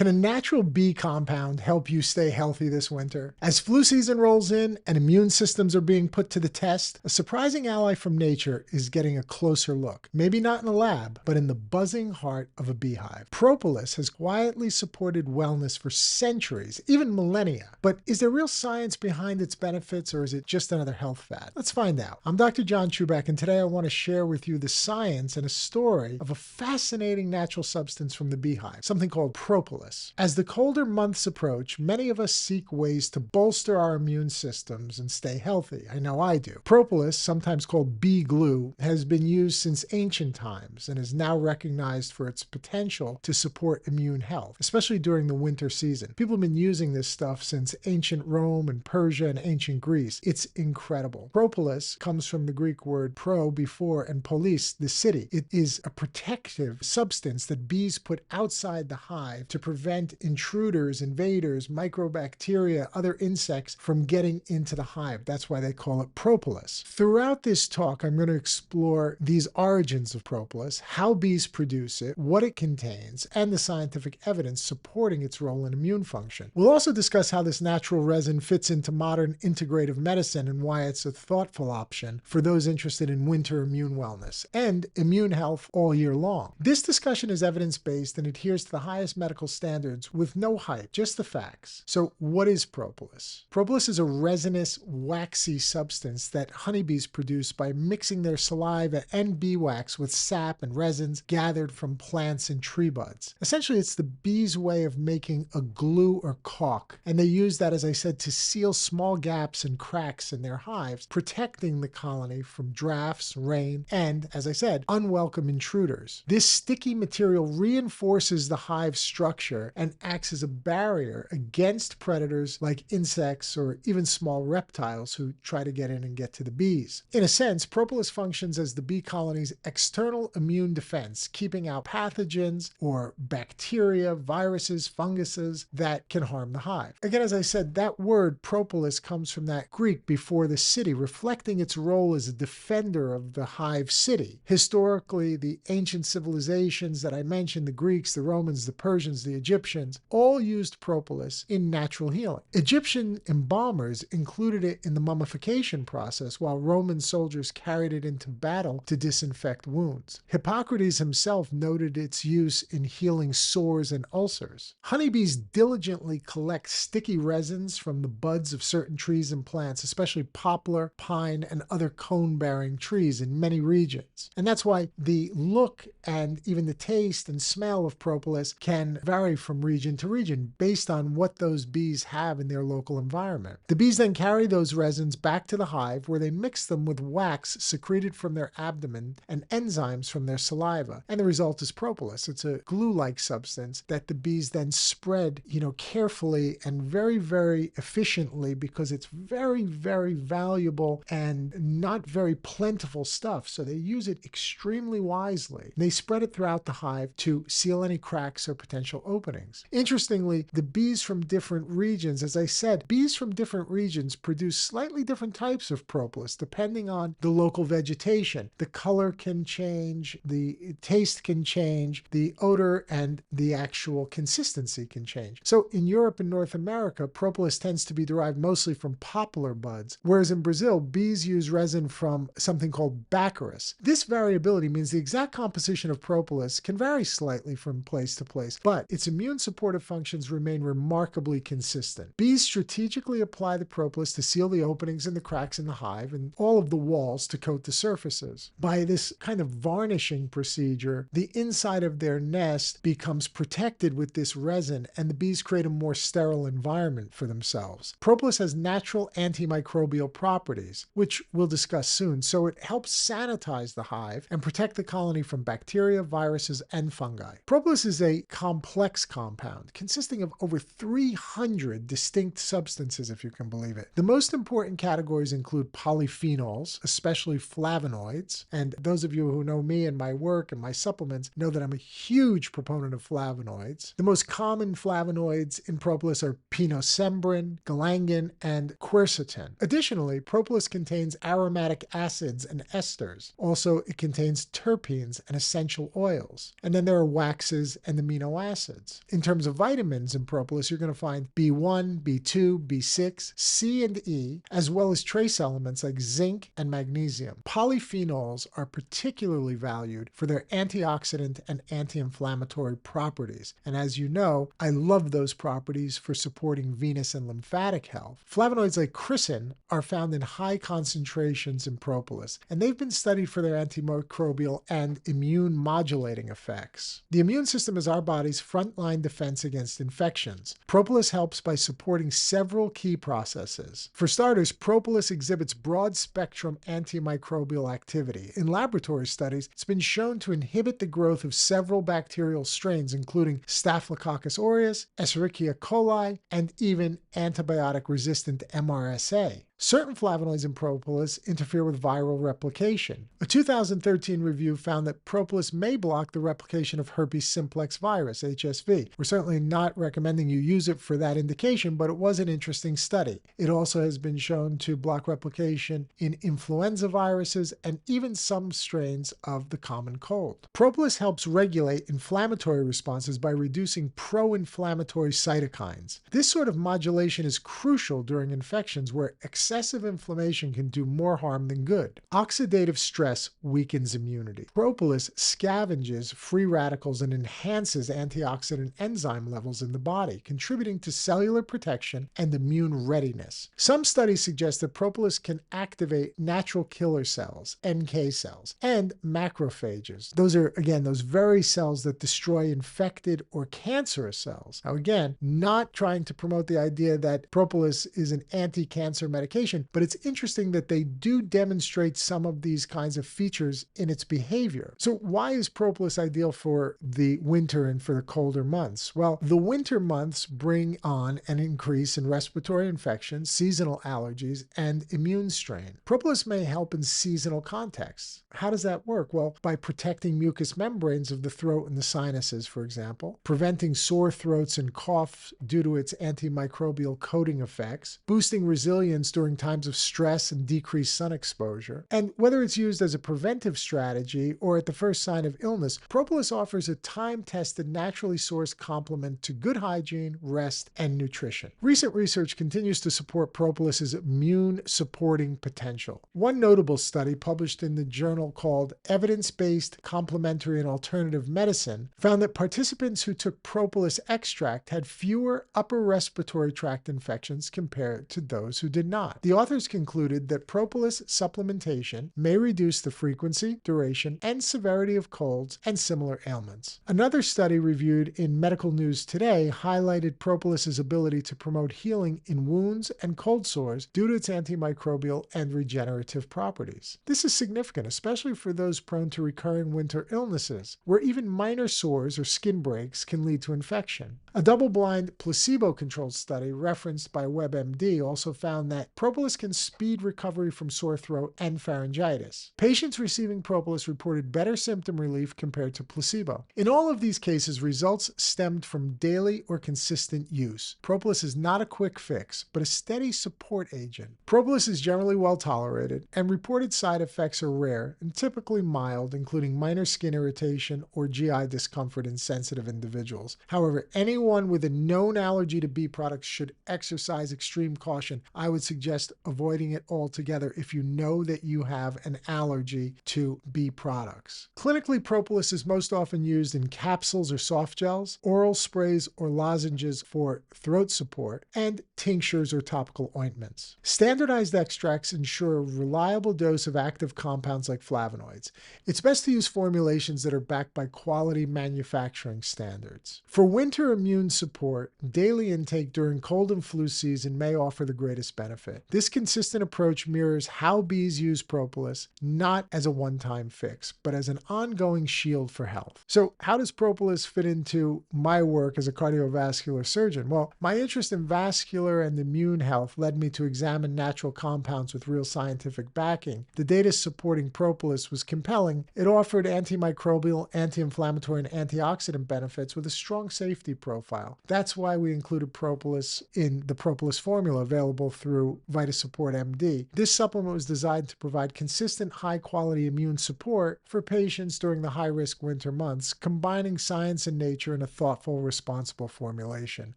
Can a natural bee compound help you stay healthy this winter? As flu season rolls in and immune systems are being put to the test, a surprising ally from nature is getting a closer look. Maybe not in a lab, but in the buzzing heart of a beehive. Propolis has quietly supported wellness for centuries, even millennia. But is there real science behind its benefits, or is it just another health fad? Let's find out. I'm Dr. John Chuback, and today I want to share with you the science and a story of a fascinating natural substance from the beehive, something called propolis. As the colder months approach, many of us seek ways to bolster our immune systems and stay healthy. I know I do. Propolis, sometimes called bee glue, has been used since ancient times and is now recognized for its potential to support immune health, especially during the winter season. People have been using this stuff since ancient Rome and Persia and ancient Greece. It's incredible. Propolis comes from the Greek word pro, before, and polis, the city. It is a protective substance that bees put outside the hive to prevent intruders, invaders, microbacteria, other insects from getting into the hive. That's why they call it propolis. Throughout this talk, I'm going to explore these origins of propolis, how bees produce it, what it contains, and the scientific evidence supporting its role in immune function. We'll also discuss how this natural resin fits into modern integrative medicine and why it's a thoughtful option for those interested in winter immune wellness and immune health all year long. This discussion is evidence-based and adheres to the highest medical standards with no hype, just the facts. So what is propolis? Propolis is a resinous, waxy substance that honeybees produce by mixing their saliva and beeswax with sap and resins gathered from plants and tree buds. Essentially, it's the bees' way of making a glue or caulk, and they use that, as I said, to seal small gaps and cracks in their hives, protecting the colony from drafts, rain, and, as I said, unwelcome intruders. This sticky material reinforces the hive's structure and acts as a barrier against predators like insects or even small reptiles who try to get in and get to the bees. In a sense, propolis functions as the bee colony's external immune defense, keeping out pathogens or bacteria, viruses, funguses that can harm the hive. Again, as I said, that word propolis comes from that Greek before the city, reflecting its role as a defender of the hive city. Historically, the ancient civilizations that I mentioned, the Greeks, the Romans, the Persians, the Egyptians, all used propolis in natural healing. Egyptian embalmers included it in the mummification process, while Roman soldiers carried it into battle to disinfect wounds. Hippocrates himself noted its use in healing sores and ulcers. Honeybees diligently collect sticky resins from the buds of certain trees and plants, especially poplar, pine, and other cone-bearing trees in many regions. And that's why the look and even the taste and smell of propolis can vary from region to region based on what those bees have in their local environment. The bees then carry those resins back to the hive, where they mix them with wax secreted from their abdomen and enzymes from their saliva. And the result is propolis. It's a glue-like substance that the bees then spread, carefully and very, very efficiently, because it's very, very valuable and not very plentiful stuff. So they use it extremely wisely. They spread it throughout the hive to seal any cracks or potential openings. Interestingly, the bees from different regions, as I said, bees from different regions produce slightly different types of propolis depending on the local vegetation. The color can change, the taste can change, the odor and the actual consistency can change. So in Europe and North America, propolis tends to be derived mostly from poplar buds, whereas in Brazil, bees use resin from something called baccharis. This variability means the exact composition of propolis can vary slightly from place to place, but its immune supportive functions remain remarkably consistent. Bees strategically apply the propolis to seal the openings and the cracks in the hive and all of the walls to coat the surfaces. By this kind of varnishing procedure, the inside of their nest becomes protected with this resin, and the bees create a more sterile environment for themselves. Propolis has natural antimicrobial properties, which we'll discuss soon, so it helps sanitize the hive and protect the colony from bacteria, viruses, and fungi. Propolis is a complex compound consisting of over 300 distinct substances, if you can believe it. The most important categories include polyphenols, especially flavonoids, and those of you who know me and my work and my supplements know that I'm a huge proponent of flavonoids. The most common flavonoids in propolis are pinosembrin, galangin, and quercetin. Additionally, propolis contains aromatic acids and esters. Also, it contains terpenes and essential oils. And then there are waxes and amino acids. supplements. In terms of vitamins in propolis, you're going to find B1, B2, B6, C and E, as well as trace elements like zinc and magnesium. Polyphenols are particularly valued for their antioxidant and anti-inflammatory properties. And as you know, I love those properties for supporting venous and lymphatic health. Flavonoids like chrysin are found in high concentrations in propolis, and they've been studied for their antimicrobial and immune modulating effects. The immune system is our body's frontline defense against infections. Propolis helps by supporting several key processes. For starters, propolis exhibits broad-spectrum antimicrobial activity. In laboratory studies, it's been shown to inhibit the growth of several bacterial strains, including Staphylococcus aureus, Escherichia coli, and even antibiotic-resistant MRSA. Certain flavonoids in propolis interfere with viral replication. A 2013 review found that propolis may block the replication of herpes simplex virus, HSV. We're certainly not recommending you use it for that indication, but it was an interesting study. It also has been shown to block replication in influenza viruses and even some strains of the common cold. Propolis helps regulate inflammatory responses by reducing pro-inflammatory cytokines. This sort of modulation is crucial during infections where excessive inflammation can do more harm than good. Oxidative stress weakens immunity. Propolis scavenges free radicals and enhances antioxidant enzyme levels in the body, contributing to cellular protection and immune readiness. Some studies suggest that propolis can activate natural killer cells, NK cells, and macrophages. Those are, again, those very cells that destroy infected or cancerous cells. Now, again, not trying to promote the idea that propolis is an anti-cancer medication, but it's interesting that they do demonstrate some of these kinds of features in its behavior. So why is propolis ideal for the winter and for the colder months? Well, the winter months bring on an increase in respiratory infections, seasonal allergies, and immune strain. Propolis may help in seasonal contexts. How does that work? Well, by protecting mucous membranes of the throat and the sinuses, for example, preventing sore throats and coughs due to its antimicrobial coating effects, boosting resilience during times of stress and decreased sun exposure. And whether it's used as a preventive strategy or at the first sign of illness, propolis offers a time-tested, naturally sourced complement to good hygiene, rest, and nutrition. Recent research continues to support propolis's immune-supporting potential. One notable study published in the journal called Evidence-Based Complementary and Alternative Medicine found that participants who took propolis extract had fewer upper respiratory tract infections compared to those who did not. The authors concluded that propolis supplementation may reduce the frequency, duration, and severity of colds and similar ailments. Another study reviewed in Medical News Today highlighted propolis's ability to promote healing in wounds and cold sores due to its antimicrobial and regenerative properties. This is significant, especially for those prone to recurring winter illnesses, where even minor sores or skin breaks can lead to infection. A double-blind, placebo-controlled study referenced by WebMD also found that propolis can speed recovery from sore throat and pharyngitis. Patients receiving propolis reported better symptom relief compared to placebo. In all of these cases, results stemmed from daily or consistent use. Propolis is not a quick fix, but a steady support agent. Propolis is generally well tolerated, and reported side effects are rare and typically mild, including minor skin irritation or GI discomfort in sensitive individuals. However, anyone with a known allergy to bee products should exercise extreme caution. I would suggest avoiding it altogether if you know that you have an allergy to bee products. Clinically, propolis is most often used in capsules or soft gels, oral sprays or lozenges for throat support, and tinctures or topical ointments. Standardized extracts ensure a reliable dose of active compounds like flavonoids. It's best to use formulations that are backed by quality manufacturing standards. For winter immune support, daily intake during cold and flu season may offer the greatest benefit. This consistent approach mirrors how bees use propolis, not as a one-time fix, but as an ongoing shield for health. So how does propolis fit into my work as a cardiovascular surgeon? Well, my interest in vascular and immune health led me to examine natural compounds with real scientific backing. The data supporting propolis was compelling. It offered antimicrobial, anti-inflammatory, and antioxidant benefits with a strong safety profile. That's why we included propolis in the propolis formula available through VitaSupport MD. This supplement was designed to provide consistent, high-quality immune support for patients during the high-risk winter months, combining science and nature in a thoughtful, responsible formulation.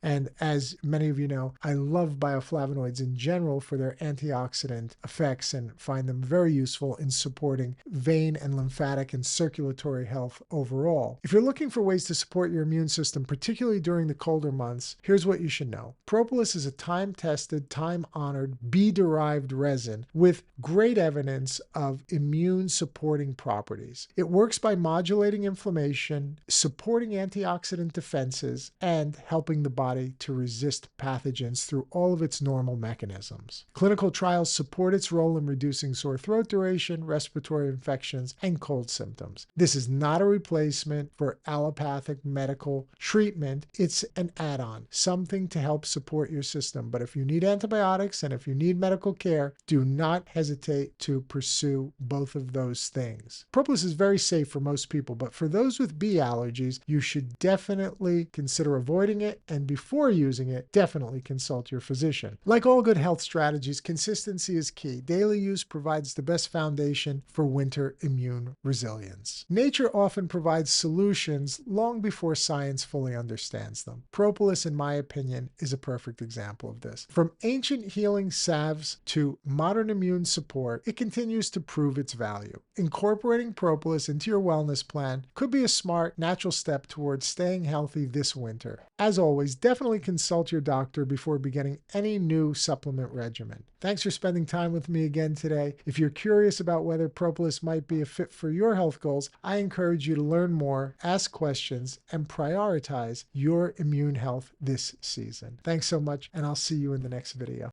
And as many of you know, I love bioflavonoids in general for their antioxidant effects and find them very useful in supporting vein and lymphatic and circulatory health overall. If you're looking for ways to support your immune system, particularly during the colder months, here's what you should know. Propolis is a time-tested, time-honored, bee-derived resin with great evidence of immune-supporting properties. It works by modulating inflammation, supporting antioxidant defenses, and helping the body to resist pathogens through all of its normal mechanisms. Clinical trials support its role in reducing sore throat duration, respiratory infections, and cold symptoms. This is not a replacement for allopathic medical treatment. It's an add-on, something to help support your system. But if you need antibiotics and if you need medical care, do not hesitate to pursue both of those things. Propolis is very safe for most people, but for those with bee allergies, you should definitely consider avoiding it, and before using it, definitely consult your physician. Like all good health strategies, consistency is key. Daily use provides the best foundation for winter immune resilience. Nature often provides solutions long before science fully understands them. Propolis, in my opinion, is a perfect example of this. From ancient healing salves to modern immune support, it continues to prove its value. Incorporating propolis into your wellness plan could be a smart, natural step towards staying healthy this winter. As always, definitely consult your doctor before beginning any new supplement regimen. Thanks for spending time with me again today. If you're curious about whether propolis might be a fit for your health goals, I encourage you to learn more, ask questions, and prioritize your immune health this season. Thanks so much, and I'll see you in the next video.